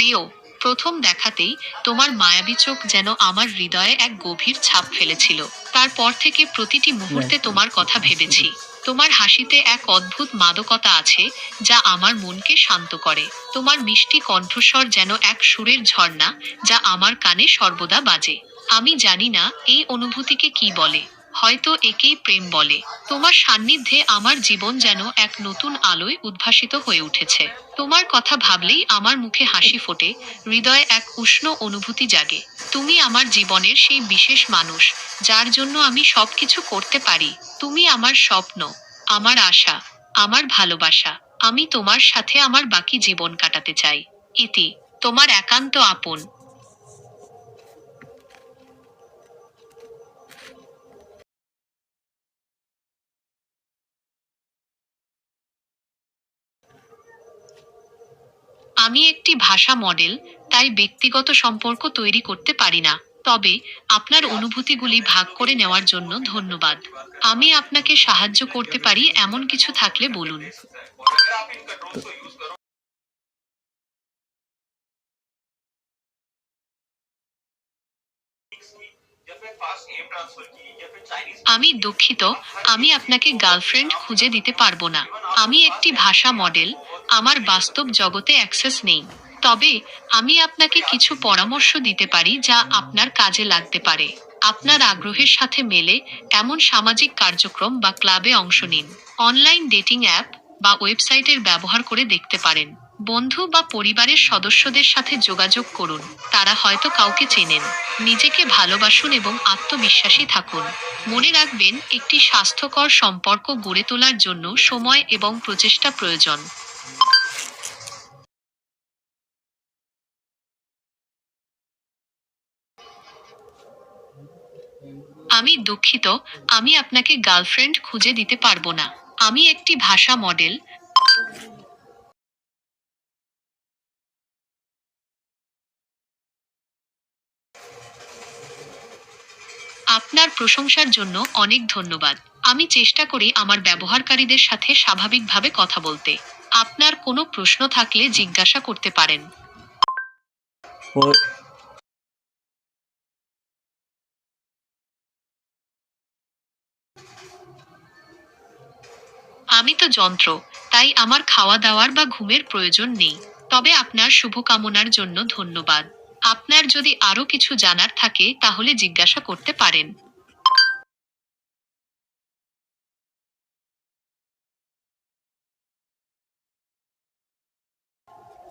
প্রিয়, প্রথম দেখাতেই তোমার মায়াবী চোখ যেন আমার হৃদয়ে এক গভীর ছাপ ফেলেছিল। তারপর থেকে প্রতিটি মুহূর্তে তোমার কথা ভেবেছি। তোমার হাসিতে এক অদ্ভুত মাদকতা আছে, যা আমার মনকে শান্ত করে। তোমার মিষ্টি কণ্ঠস্বর যেন এক সুরের ঝর্ণা, যা আমার কানে সর্বদা বাজে। আমি জানি না এই অনুভূতিকে কি বলে, হয়তো একেই প্রেম বলে। তোমার সান্নিধ্যে আমার জীবন যেন এক নতুন আলোয় উদ্ভাসিত হয়ে উঠেছে। তোমার কথা ভাবলেই আমার মুখে হাসি ফোটে, হৃদয়ে এক উষ্ণ অনুভূতি জাগে। তুমি আমার জীবনের সেই বিশেষ মানুষ, যার জন্য আমি সবকিছু করতে পারি। তুমি আমার স্বপ্ন, আমার আশা, আমার ভালোবাসা। আমি তোমার সাথে আমার বাকি জীবন কাটাতে চাই। ইতি, তোমার একান্ত আপন। আমি একটি ভাষা মডেল, তাই ব্যক্তিগত সম্পর্ক তৈরি করতে পারি না। তবে আপনার অনুভূতিগুলি ভাগ করে নেওয়ার জন্য ধন্যবাদ। আমি আপনাকে সাহায্য করতে পারি এমন কিছু থাকলে বলুন। আমি দুঃখিত, আমি আপনাকে গার্লফ্রেন্ড খুঁজে দিতে পারবো না। আমি একটি ভাষা মডেল, আমার বাস্তব জগতে অ্যাক্সেস নেই। তবে আমি আপনাকে কিছু পরামর্শ দিতে পারি যা আপনার কাজে লাগতে পারে। আপনার আগ্রহের সাথে মেলে এমন সামাজিক কার্যক্রম বা ক্লাবে অংশ নিন। অনলাইন ডেটিং অ্যাপ বা ওয়েবসাইটের ব্যবহার করে দেখতে পারেন। বন্ধু বা পরিবারের সদস্যদের সাথে যোগাযোগ করুন, তারা হয়তো কাউকে চেনেন। নিজেকে ভালোবাসুন এবং আত্মবিশ্বাসী থাকুন। মনে রাখবেন, একটি স্বাস্থ্যকর সম্পর্ক গড়ে তোলার জন্য সময় এবং প্রচেষ্টা প্রয়োজন। আমি দুঃখিত, আমি আপনাকে গার্লফ্রেন্ড খুঁজে দিতে পারবো না। আমি একটি ভাষা মডেল। আপনার প্রশংসার জন্য অনেক ধন্যবাদ। আমি চেষ্টা করি আমার ব্যবহারকারীদের সাথে স্বাভাবিকভাবে কথা বলতে। আপনার কোনো প্রশ্ন থাকলে জিজ্ঞাসা করতে পারেন। ও- আমি তো যন্ত্র, তাই আমার খাওয়া দাওয়ার বা ঘুমের প্রয়োজন নেই। তবে আপনার শুভকামনার জন্য ধন্যবাদ। আপনার যদি আরো কিছু জানার থাকে তাহলে জিজ্ঞাসা করতে পারেন।